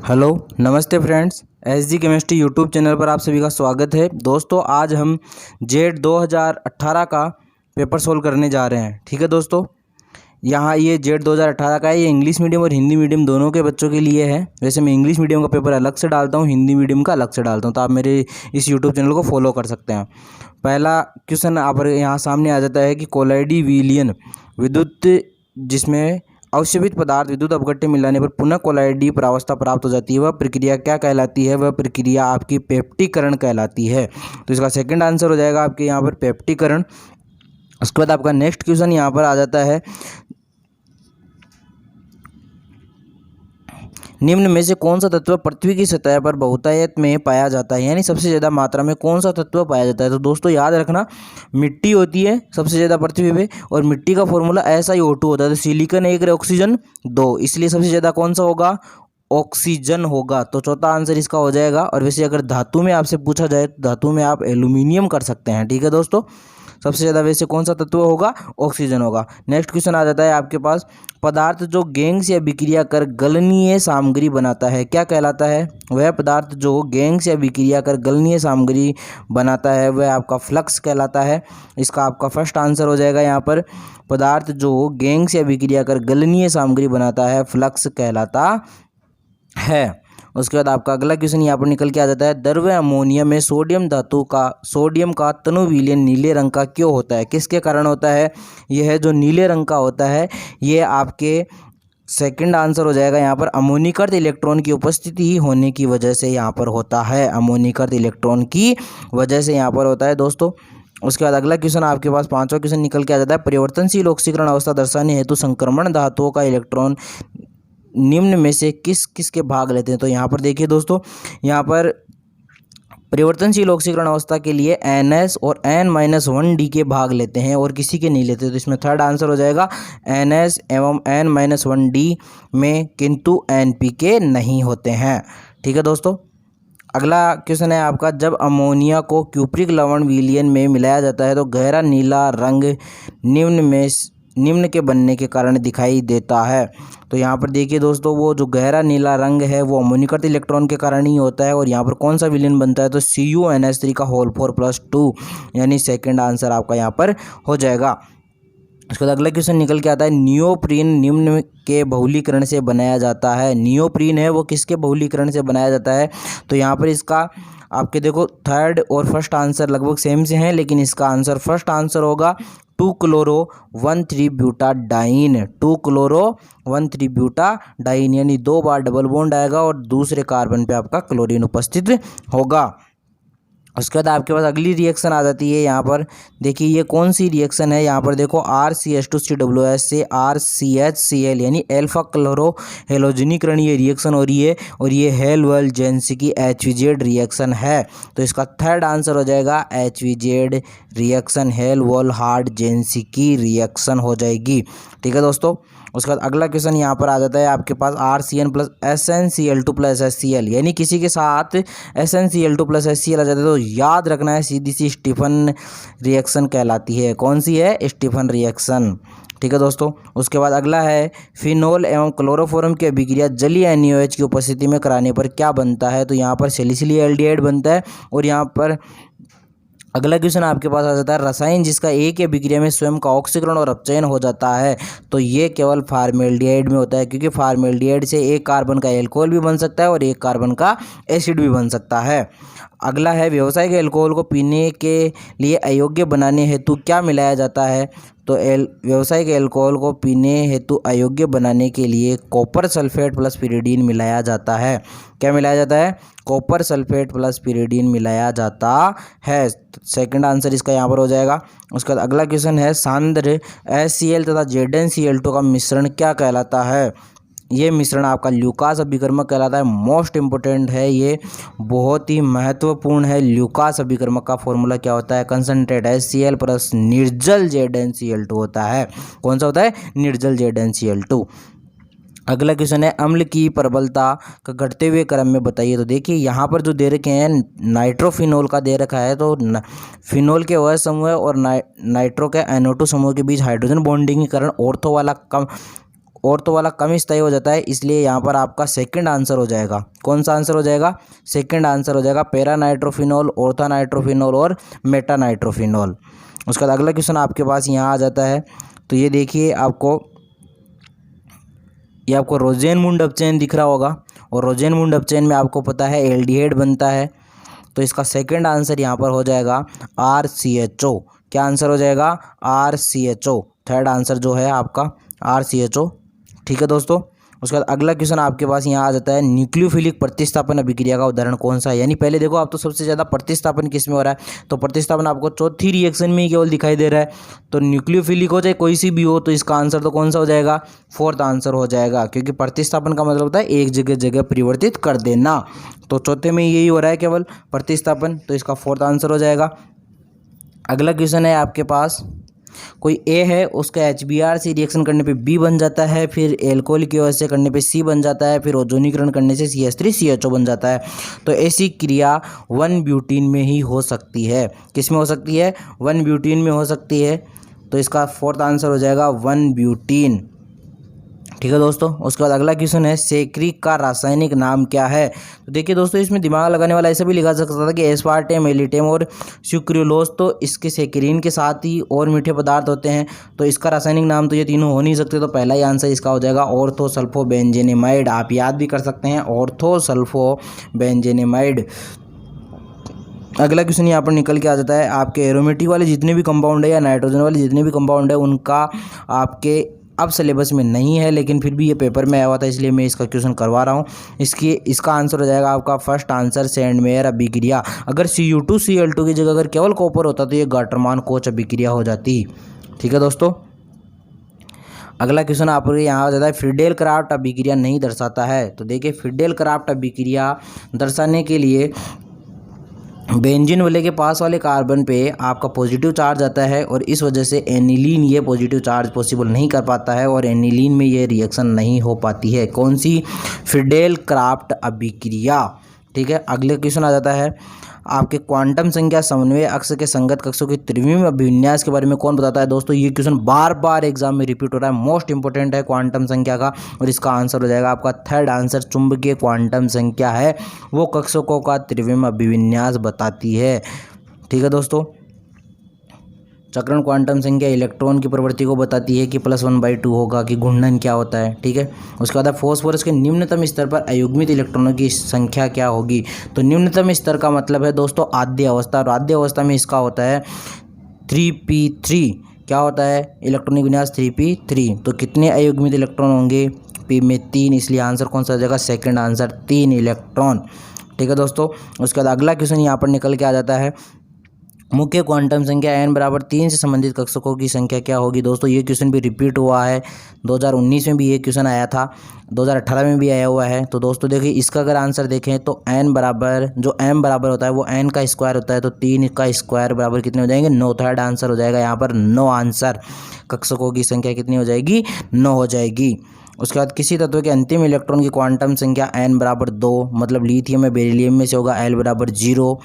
Hello नमस्ते friends, SG chemistry YouTube channel पर आप सभी का स्वागत है। दोस्तों आज हम जेड 2018 का पेपर सोल्व करने जा रहे हैं। ठीक है दोस्तों, यहाँ ये जेड 2018 का है। ये इंग्लिश मीडियम और हिंदी मीडियम दोनों के बच्चों के लिए है। वैसे मैं इंग्लिश मीडियम का पेपर अलग से डालता हूँ, हिंदी मीडियम का अलग से डालता हूँ, तो आप मेरे इस यूट्यूब चैनल को फॉलो कर सकते हैं। पहला क्वेश्चन आप यहाँ सामने आ जाता है कि कोलाइडी विलियन विद्युत जिसमें अवशोषित पदार्थ विद्युत अपघट्य मिलाने पर पुनः कोलाइडी प्रावस्था प्राप्त हो जाती है, वह प्रक्रिया क्या कहलाती है? वह प्रक्रिया आपकी पेप्टिकरण कहलाती है। तो इसका सेकंड आंसर हो जाएगा आपके यहाँ पर पेप्टिकरण। उसके बाद आपका नेक्स्ट क्वेश्चन यहाँ पर आ जाता है, निम्न में से कौन सा तत्व पृथ्वी की सतह पर बहुतायत में पाया जाता है, यानी सबसे ज़्यादा मात्रा में कौन सा तत्व पाया जाता है? तो दोस्तों याद रखना, मिट्टी होती है सबसे ज़्यादा पृथ्वी पे, और मिट्टी का फॉर्मूला SiO2 होता है। तो सिलिकॉन 1 ऑक्सीजन 2, इसलिए सबसे ज़्यादा कौन सा होगा? ऑक्सीजन होगा। तो चौथा आंसर इसका हो जाएगा। और वैसे अगर धातु में आपसे पूछा जाए तो धातु में आप एल्यूमिनियम कर सकते हैं। ठीक है दोस्तों, सबसे ज़्यादा वैसे कौन सा तत्व होगा? ऑक्सीजन होगा। नेक्स्ट क्वेश्चन आ जाता है आपके पास, पदार्थ जो गैंग से अभिक्रिया कर गलनीय सामग्री बनाता है क्या कहलाता है? वह पदार्थ जो गैंग से अभिक्रिया कर गलनीय सामग्री बनाता है वह आपका फ्लक्स कहलाता है। इसका आपका फर्स्ट आंसर हो जाएगा यहाँ पर, पदार्थ जो गैंग से अभिक्रिया कर गलनीय सामग्री बनाता है फ्लक्स कहलाता है। उसके बाद आपका अगला क्वेश्चन यहाँ पर निकल के आ जाता है, द्रव्य अमोनिया में सोडियम का तनु विलयन नीले रंग का क्यों होता है? किसके कारण होता है? यह जो नीले रंग का होता है ये आपके सेकंड आंसर हो जाएगा यहाँ पर, अमोनीकृत इलेक्ट्रॉन की उपस्थिति होने की वजह से यहाँ पर होता है। अमोनीकृत इलेक्ट्रॉन की वजह से यहाँ पर होता है दोस्तों। उसके बाद अगला क्वेश्चन आपके पास पांचवा क्वेश्चन निकल के आ जाता है, परिवर्तनशील ऑक्सीकरण अवस्था दर्शाने हेतु संक्रमण धातुओं का इलेक्ट्रॉन निम्न में से किस किस के भाग लेते हैं? तो यहाँ पर देखिए दोस्तों, यहाँ पर परिवर्तनशील ऑक्सीकरण अवस्था के लिए NS और N-1D के भाग लेते हैं और किसी के नहीं लेते। तो इसमें थर्ड आंसर हो जाएगा NS एवं N-1D में, किंतु NPK नहीं होते हैं। ठीक है दोस्तों, अगला क्वेश्चन है आपका, जब अमोनिया को क्यूप्रिक लवण विलयन में मिलाया जाता है तो गहरा नीला रंग निम्न के बनने के कारण दिखाई देता है। तो यहाँ पर देखिए दोस्तों, वो जो गहरा नीला रंग है वो अमोनीकृत इलेक्ट्रॉन के कारण ही होता है। और यहाँ पर कौन सा विलयन बनता है? तो CuNH3 का होल 4+2, यानी सेकंड आंसर आपका यहाँ पर हो जाएगा। उसके बाद अगला क्वेश्चन निकल के आता है, नियोप्रीन निम्न के बहुलीकरण से बनाया जाता है। नियोप्रीन है वो किसके बहुलीकरण से बनाया जाता है? तो यहाँ पर इसका आपके देखो थर्ड और फर्स्ट आंसर लगभग सेम से हैं, लेकिन इसका आंसर फर्स्ट आंसर होगा 2-क्लोरो-1,3-ब्यूटाडाइन। 2-क्लोरो-1,3-ब्यूटाडाइन, यानी 2 बार डबल बॉन्ड आएगा और दूसरे कार्बन पे आपका क्लोरीन उपस्थित होगा। उसके बाद आपके पास अगली रिएक्शन आ जाती है। यहाँ पर देखिए ये कौन सी रिएक्शन है? यहाँ पर देखो RCH2COOH से RCHCl यानी एल्फा क्लोरो हेलोजनीकरण ये रिएक्शन हो रही है, और ये हेल्वल-जेंस्की HVZ रिएक्शन है। तो इसका थर्ड आंसर हो जाएगा HVZ रिएक्शन, हेल्वल-जेंस्की रिएक्शन हो जाएगी। ठीक है दोस्तों, उसके बाद अगला क्वेश्चन यहाँ पर आ जाता है आपके पास, RCN plus SnCl2 plus HCl, यानी किसी के साथ SnCl2 प्लस HCl आ जाता है तो याद रखना है सीधी सी स्टीफन रिएक्शन कहलाती है। कौन सी है? Stephen reaction. ठीक है दोस्तों, उसके बाद अगला है, फिनोल एवं क्लोरोफॉर्म की अभिक्रिया जलीय NaOH की उपस्थिति में कराने पर क्या बनता है? तो यहाँ पर सैलिसिलिक एल्डिहाइड बनता है। और यहाँ पर अगला क्वेश्चन आपके पास आ जाता है, रसायन जिसका एक ही अभिक्रिया में स्वयं का ऑक्सीकरण और अपचयन हो जाता है। तो ये केवल फॉर्मेल्डिहाइड में होता है, क्योंकि फॉर्मेल्डिहाइड से एक कार्बन का एल्कोहल भी बन सकता है और एक कार्बन का एसिड भी बन सकता है। अगला है, व्यावसायिक एल्कोहल को पीने के लिए अयोग्य बनाने हेतु क्या मिलाया जाता है? तो व्यावसायिक एल्कोहल को पीने हेतु अयोग्य बनाने के लिए कॉपर सल्फेट प्लस पिरिडीन मिलाया जाता है। क्या मिलाया जाता है? कॉपर सल्फेट प्लस पिरिडीन मिलाया जाता है। सेकंड आंसर इसका यहाँ पर हो जाएगा। उसके बाद अगला क्वेश्चन है, सांद्र HCl तथा ZnCl2 का मिश्रण क्या कहलाता है? ये मिश्रण आपका ल्यूकास अभिकर्मक कहलाता है। मोस्ट इम्पोर्टेंट है, ये बहुत ही महत्वपूर्ण है। ल्यूकास अभिकर्मक का फॉर्मूला क्या होता है? कंसंट्रेट HCl प्लस निर्जल ZnCl2 होता है। कौन सा होता है? निर्जल ZnCl2। अगला क्वेश्चन है, अम्ल की प्रबलता का घटते हुए क्रम में बताइए। तो देखिए यहाँ पर जो दे रखे हैं, नाइट्रोफिनोल का दे रखा है। तो फिनोल के OH समूह और नाइट्रो के NO2 समूह के बीच हाइड्रोजन बॉन्डिंग के कारण ऑर्थो वाला कम ऑर्थो वाला कम स्थायी हो जाता है, इसलिए यहाँ पर आपका सेकंड आंसर हो जाएगा। कौन सा आंसर हो जाएगा? सेकंड आंसर हो जाएगा, पैरा नाइट्रोफिनॉल, ऑर्था नाइट्रोफिनॉल और मेटा नाइट्रोफिनॉल। उसके बाद अगला क्वेश्चन आपके पास यहाँ आ जाता है। तो ये देखिए आपको रोजेनमुंड अपचयन दिख रहा होगा, और रोजेनमुंड अपचयन में आपको पता है एल्डिहाइड बनता है। तो इसका सेकंड आंसर यहाँ पर हो जाएगा RCHO। क्या आंसर हो जाएगा? RCHO। थर्ड आंसर जो है आपका RCHO। ठीक है दोस्तों। उसके बाद अगला क्वेश्चन आपके पास यहाँ आ जाता है, न्यूक्लियोफिलिक प्रतिस्थापन अभिक्रिया का उदाहरण कौन सा है? यानी पहले देखो आप तो सबसे ज़्यादा प्रतिस्थापन किस में हो रहा है, तो प्रतिस्थापन आपको चौथी रिएक्शन में ही केवल दिखाई दे रहा है। तो न्यूक्लियोफिलिक हो चाहे कोई सी भी हो, तो इसका आंसर तो कौन सा हो जाएगा? फोर्थ आंसर हो जाएगा, क्योंकि प्रतिस्थापन का मतलब होता है एक जगह परिवर्तित कर देना। तो चौथे में यही हो रहा है केवल प्रतिस्थापन, तो इसका फोर्थ आंसर हो जाएगा। अगला क्वेश्चन है आपके पास, कोई ए है, उसका HBr से रिएक्शन करने पे B बन जाता है, फिर एल्कोहल की वजह से करने पे C बन जाता है, फिर ओजोनीकरण करने से CH3CHO बन जाता है। तो ऐसी क्रिया 1-ब्यूटीन में ही हो सकती है। किस में हो सकती है? 1-ब्यूटीन में हो सकती है। तो इसका फोर्थ आंसर हो जाएगा 1-ब्यूटीन। ठीक है दोस्तों। उसके बाद अगला क्वेश्चन है, सेक्रिक का रासायनिक नाम क्या है? तो देखिए दोस्तों, इसमें दिमाग लगाने वाला ऐसा भी लिखा जा सकता था कि एस्पार्टेम, एलिटेम और सुक्रोलोज तो इसके सेक्रीन के साथ ही और मीठे पदार्थ होते हैं। तो इसका रासायनिक नाम तो ये तीनों हो नहीं सकते, तो पहला ही आंसर इसका हो जाएगा ऑर्थोसल्फोबेंजेनेमाइड। आप याद भी कर सकते हैं, ऑर्थोसल्फोबेंजेनेमाइड। अगला क्वेश्चन यहाँ पर निकल के आ जाता है, आपके एरोमेटिक वाले जितने भी कंपाउंड है या नाइट्रोजन वाले जितने भी कंपाउंड है, उनका आपके अब सिलेबस में नहीं है, लेकिन फिर भी ये पेपर में आया हुआ था, इसलिए मैं इसका क्वेश्चन करवा रहा हूँ। इसका आंसर हो जाएगा आपका फर्स्ट आंसर सैंडमेयर अभिक्रिया। अगर Cu2Cl2 की जगह अगर केवल कॉपर होता तो ये गाटरमान कोच अभिक्रिया हो जाती। ठीक है दोस्तों। अगला क्वेश्चन आपको यहाँ आ जाता है, फ्रीडेल क्राफ्ट अभिक्रिया नहीं दर्शाता है। तो देखिए, फ्रीडेल क्राफ्ट अभिक्रिया दर्शाने के लिए बेंजीन वाले के पास वाले कार्बन पे आपका पॉजिटिव चार्ज आता है, और इस वजह से एनिलीन ये पॉजिटिव चार्ज पॉसिबल नहीं कर पाता है, और एनिलीन में ये रिएक्शन नहीं हो पाती है। कौन सी? फ्रीडेल क्राफ्ट अभिक्रिया। ठीक है। अगले क्वेश्चन आ जाता है, आपके क्वांटम संख्या समन्वय अक्ष के संगत कक्षों की त्रिविम अभिविन्यास के बारे में कौन बताता है? दोस्तों, ये क्वेश्चन बार बार एग्जाम में रिपीट हो रहा है, मोस्ट इंपॉर्टेंट है क्वांटम संख्या का, और इसका आंसर हो जाएगा आपका थर्ड आंसर, चुंबकीय क्वांटम संख्या है, वो कक्षकों का त्रिविम अभिविन्यास बताती है। ठीक है दोस्तों। चक्रण क्वांटम संख्या इलेक्ट्रॉन की प्रवृत्ति को बताती है कि +1/2 होगा, कि घूर्णन क्या होता है। ठीक है। उसके बाद फॉस्फोरस के निम्नतम स्तर पर अयुग्मित इलेक्ट्रॉनों की संख्या क्या होगी? तो निम्नतम स्तर का मतलब है दोस्तों आद्य अवस्था, और आद्य अवस्था में इसका होता है 3p3। क्या होता है? इलेक्ट्रॉनिक विन्यास 3p3। तो कितने अयुग्मित इलेक्ट्रॉन होंगे? p में 3, इसलिए आंसर कौन सा हो जाएगा? Second answer, 3 electron. ठीक है दोस्तों। उसके बाद अगला क्वेश्चन यहाँ पर निकल के आ जाता है, मुख्य क्वांटम संख्या n=3 से संबंधित कक्षकों की संख्या क्या होगी? दोस्तों, ये क्वेश्चन भी रिपीट हुआ है, 2019 में भी ये क्वेश्चन आया था, 2018 में भी आया हुआ है। तो दोस्तों देखिए, इसका अगर आंसर देखें तो m बराबर होता है वो n का स्क्वायर होता है, तो 3 का स्क्वायर बराबर कितने हो जाएंगे? 9। थर्ड आंसर हो जाएगा यहाँ पर 9 आंसर। कक्षकों की संख्या कितनी हो जाएगी? 9 हो जाएगी। उसके बाद किसी तत्व के अंतिम इलेक्ट्रॉन की क्वांटम संख्या n=2, मतलब लिथियम में बेरिलियम में से होगा l=0,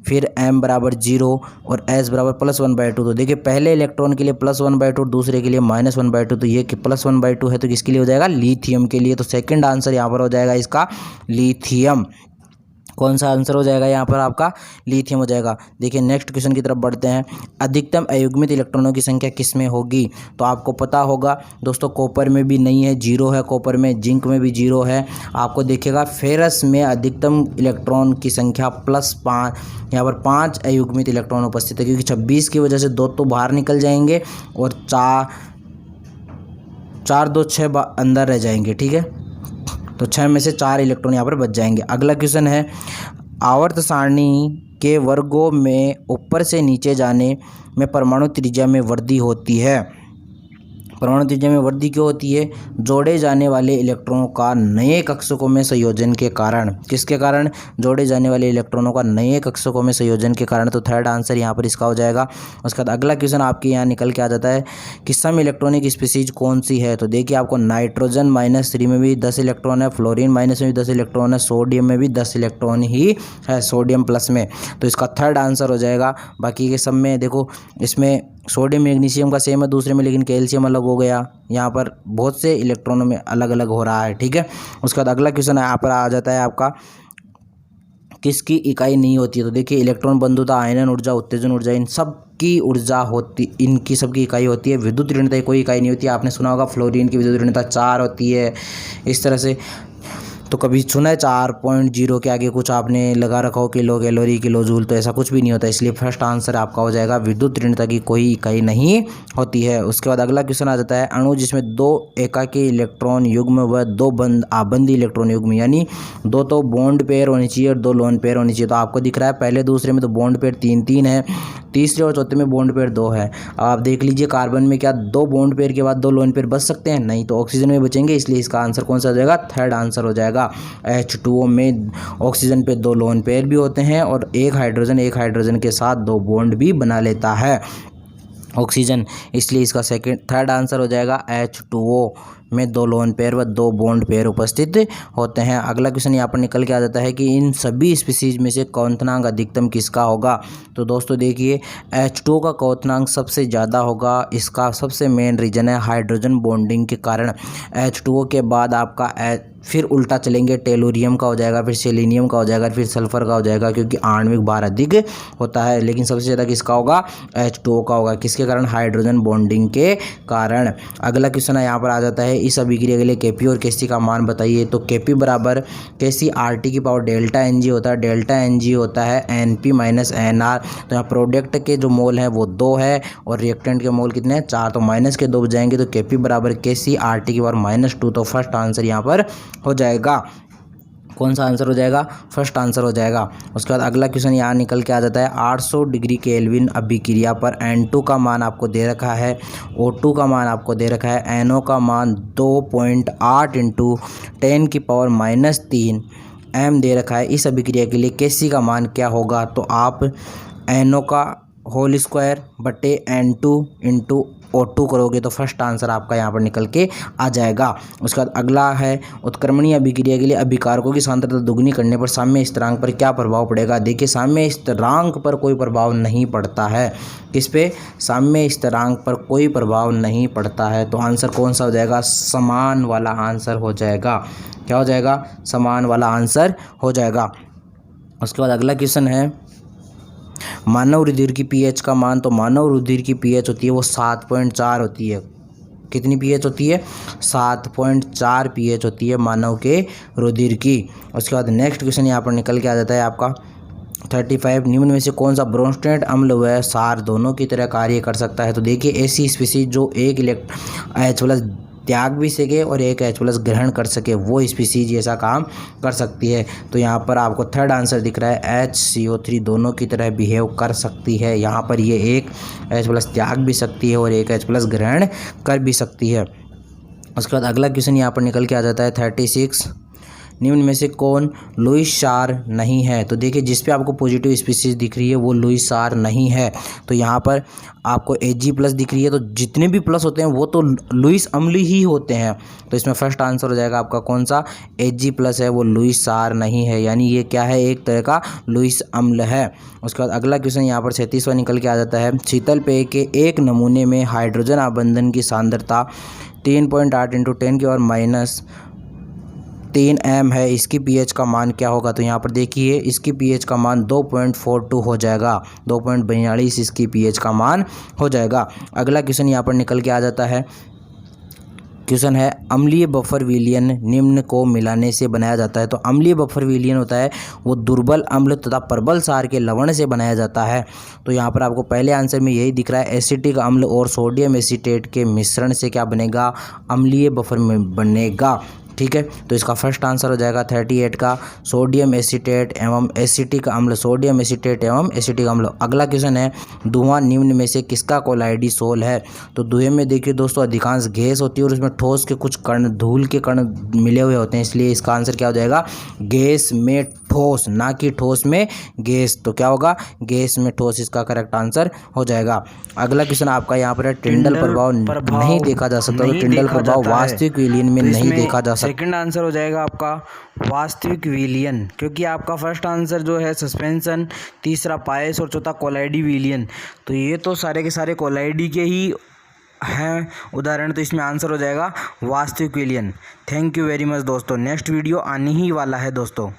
फिर m=0 और s +1/2। तो देखिए, पहले इलेक्ट्रॉन के लिए +1/2, दूसरे के लिए -1/2, तो ये कि +1/2 है, तो किसके लिए हो जाएगा? लिथियम के लिए। तो सेकंड आंसर यहाँ पर हो जाएगा इसका लिथियम। कौन सा आंसर हो जाएगा यहाँ पर आपका? लिथियम हो जाएगा। देखिए, नेक्स्ट क्वेश्चन की तरफ बढ़ते हैं, अधिकतम अयुग्मित इलेक्ट्रॉनों की संख्या किस में होगी? तो आपको पता होगा दोस्तों, कॉपर में भी नहीं है, 0 है कॉपर में, जिंक में भी 0 है। आपको देखिएगा फेरस में अधिकतम इलेक्ट्रॉन की संख्या +5, यहाँ पर 5 अयुग्मित इलेक्ट्रॉन उपस्थित है, क्योंकि 26 की वजह से 2 तो बाहर निकल जाएंगे और 4 2 6 अंदर रह जाएंगे। ठीक है। तो 6 में से 4 इलेक्ट्रॉन यहाँ पर बच जाएंगे। अगला क्वेश्चन है, आवर्त सारणी के वर्गों में ऊपर से नीचे जाने में परमाणु त्रिज्या में वृद्धि होती है। परमाणु त्रिज्या में वृद्धि क्यों होती है? जोड़े जाने वाले इलेक्ट्रॉनों का नए कक्षकों में संयोजन के कारण। किसके कारण? जोड़े जाने वाले इलेक्ट्रॉनों का नए कक्षकों में संयोजन के कारण। तो थर्ड आंसर यहाँ पर इसका हो जाएगा। उसके बाद अगला क्वेश्चन आपके यहाँ निकल के आ जाता है कि सम इलेक्ट्रॉनिक स्पीसीज कौन सी है? तो देखिए, आपको नाइट्रोजन -3 में भी 10 इलेक्ट्रॉन है, फ्लोरीन माइनस में भी 10 इलेक्ट्रॉन है, सोडियम में भी 10 इलेक्ट्रॉन ही है, सोडियम प्लस में। तो इसका थर्ड आंसर हो जाएगा। बाकी के सब में देखो, इसमें सोडियम मैग्नीशियम का सेम है दूसरे में, लेकिन कैल्शियम अलग हो गया, यहाँ पर बहुत से इलेक्ट्रॉनों में अलग अलग हो रहा है, ठीक है। उसके बाद अगला क्वेश्चन यहाँ पर आ जाता है आपका, किसकी इकाई नहीं होती है। तो देखिए इलेक्ट्रॉन बंधुता, आयनन ऊर्जा, उत्तेजन ऊर्जा, इन सब की ऊर्जा होती, इनकी सबकी इकाई होती है। विद्युत ऋणता की कोई इकाई नहीं होती है। आपने सुना होगा फ्लोरीन की विद्युत ऋणता 4 होती है, इस तरह से। तो कभी सुना है 4.0 के आगे कुछ आपने लगा रखा हो किलो कैलोरी किलो जूल, तो ऐसा कुछ भी नहीं होता। इसलिए फर्स्ट आंसर आपका हो जाएगा विद्युत ऋणता की कोई इकाई नहीं होती है। उसके बाद अगला क्वेश्चन आ जाता है, अणु जिसमें 2 एकाकी इलेक्ट्रॉन युग्म व 2 आबंदी इलेक्ट्रॉन युग्म, यानी 2 तो बॉन्ड पेयर होनी चाहिए और 2 लोन पेयर होनी चाहिए। तो आपको दिख रहा है पहले दूसरे में तो बॉन्ड पेयर 3 है, तीसरे और चौथे में बॉन्ड पेयर 2 है। अब आप देख लीजिए कार्बन में क्या 2 बॉन्ड पेयर के बाद 2 लोन पेयर बच सकते हैं? नहीं, तो ऑक्सीजन में बचेंगे। इसलिए इसका आंसर कौन सा हो जाएगा? थर्ड आंसर हो जाएगा। H2O में ऑक्सीजन पे 2 लोन पेयर भी होते हैं और एक हाइड्रोजन के साथ 2 बॉन्ड भी बना लेता है ऑक्सीजन, इसलिए इसका थर्ड आंसर हो जाएगा H2O में 2 लोन पेयर व 2 बॉन्ड पेयर उपस्थित होते हैं। अगला क्वेश्चन यहाँ पर निकल के आ जाता है कि इन सभी स्पीसीज में से क्वथनांक अधिकतम किसका होगा। तो दोस्तों देखिए H2O का क्वथनांक सबसे ज़्यादा होगा। इसका सबसे मेन रीज़न है हाइड्रोजन बॉन्डिंग के कारण। H2O के बाद आपका फिर उल्टा चलेंगे, टेलुरियम का हो जाएगा, फिर सेलेनियम का हो जाएगा, फिर सल्फर का हो जाएगा, क्योंकि आणविक भार अधिक होता है। लेकिन सबसे ज़्यादा किसका होगा? H2O का होगा। किसके कारण? हाइड्रोजन बॉन्डिंग के कारण। अगला क्वेश्चन यहाँ पर आ जाता है, इस अभिक्रिया के लिए Kp और Kc का मान बताइए। तो Kp बराबर Kc RT की पावर डेल्टा Ng होता है। डेल्टा Ng होता है Np माइनस NR। तो यहाँ प्रोडक्ट के जो मोल है वो 2 है और रिएक्टेंट के मोल कितने हैं? 4। तो माइनस के 2 बजाएंगे तो Kp बराबर Kc RT की पावर -2। तो फर्स्ट आंसर यहाँ पर हो जाएगा। कौन सा आंसर हो जाएगा? फर्स्ट आंसर हो जाएगा। उसके बाद अगला क्वेश्चन यहाँ निकल के आ जाता है, 800 डिग्री केल्विन अभिक्रिया पर N2 का मान आपको दे रखा है, O2 का मान आपको दे रखा है, NO का मान 2.8 × 10⁻³ m दे रखा है। इस अभिक्रिया के लिए Kc का मान क्या होगा? तो आप NO का होल स्क्वायर बटे N2 × O2 करोगे तो फर्स्ट आंसर आपका यहाँ पर निकल के आ जाएगा। उसके बाद अगला है, उत्क्रमणीय अभिक्रिया के लिए अभिकारकों की सांद्रता दुगनी करने पर साम्य स्थिरांक पर क्या प्रभाव पड़ेगा। देखिए साम्य स्थिरांक पर कोई प्रभाव नहीं पड़ता है। किस पे? साम्य स्थिरांक पर कोई प्रभाव नहीं पड़ता है। तो आंसर कौन सा हो जाएगा? समान वाला आंसर हो जाएगा। क्या हो जाएगा? समान वाला आंसर हो जाएगा। उसके बाद अगला क्वेश्चन है, मानव रुधिर की पीएच का मान। तो मानव रुधिर की पीएच होती है वो 7.4 होती है। कितनी पीएच होती है? 7.4 पीएच होती है मानव के रुधिर की। उसके बाद नेक्स्ट क्वेश्चन यहाँ पर निकल के आ जाता है आपका 35, निम्न में से कौन सा ब्रोंस्टेट अम्ल व क्षार दोनों की तरह कार्य कर सकता है। तो देखिए ऐसी स्पीसीज जो एक H+ त्याग भी सके और एक H+ ग्रहण कर सके, वो स्पीसीज ऐसा काम कर सकती है। तो यहाँ पर आपको थर्ड आंसर दिख रहा है, HCO3 दोनों की तरह बिहेव कर सकती है। यहाँ पर ये एक H+ त्याग भी सकती है और एक H+ ग्रहण कर भी सकती है। उसके बाद अगला क्वेश्चन यहाँ पर निकल के आ जाता है 36, निम्न में से कौन लुईस क्षार नहीं है। तो देखिए जिस पे आपको पॉजिटिव स्पीसीज दिख रही है वो लुईस क्षार नहीं है। तो यहाँ पर आपको Ag+ दिख रही है, तो जितने भी प्लस होते हैं वो तो लुईस अम्ल ही होते हैं। तो इसमें फर्स्ट आंसर हो जाएगा आपका कौन सा? Ag+ है, वो लुईस क्षार नहीं है, यानी ये क्या है? एक तरह का लुईस अम्ल है। उसके बाद अगला क्वेश्चन यहाँ पर 37वां निकल के आ जाता है, शीतल पेय के एक नमूने में हाइड्रोजन आबंधन की सांद्रता 3.8 × 10⁻³ m है। इसकी पीएच का मान क्या होगा। तो यहाँ पर देखिए इसकी पीएच का मान 2.42 हो जाएगा, 2.42 इसकी पीएच का मान हो जाएगा। अगला क्वेश्चन यहाँ पर निकल के आ जाता है, क्वेश्चन है, अम्लीय बफर विलयन निम्न को मिलाने से बनाया जाता है। तो अम्लीय बफर विलयन होता है वो दुर्बल अम्ल तथा प्रबल क्षार के लवण से बनाया जाता है। तो यहाँ पर आपको पहले आंसर में यही दिख रहा है, एसिटिक अम्ल और सोडियम एसीटेट के मिश्रण से क्या बनेगा? अम्लीय बफर में बनेगा। ठीक है, तो इसका फर्स्ट आंसर हो जाएगा 38 का सोडियम एसीटेट एवं एसिटिक अम्ल, सोडियम एसीटेट एवं एसिटिक अम्ल। अगला क्वेश्चन है, धुआं निम्न में से किसका कोलाइडिसोल है। तो धुएं में देखिए दोस्तों अधिकांश गैस होती है और उसमें ठोस के कुछ कण, धूल के कण मिले हुए होते हैं, इसलिए इसका आंसर क्या हो जाएगा? गैस में ठोस, ना कि ठोस में गैस। तो क्या होगा? गैस में ठोस इसका करेक्ट आंसर हो जाएगा। अगला क्वेश्चन आपका यहाँ पर है, टिंडल प्रभाव नहीं देखा जा सकता। तो टिंडल प्रभाव वास्तविक विलयन में नहीं देखा जा सकता। सेकंड आंसर हो जाएगा आपका वास्तविक विलयन, क्योंकि आपका फर्स्ट आंसर जो है सस्पेंशन, तीसरा पायस और चौथा कोलाइडी विलयन। तो ये तो सारे के सारे कोलाइडी के ही हैं उदाहरण, तो इसमें आंसर हो जाएगा वास्तविक विलयन। थैंक यू वेरी मच दोस्तों। नेक्स्ट वीडियो आने ही वाला है दोस्तों।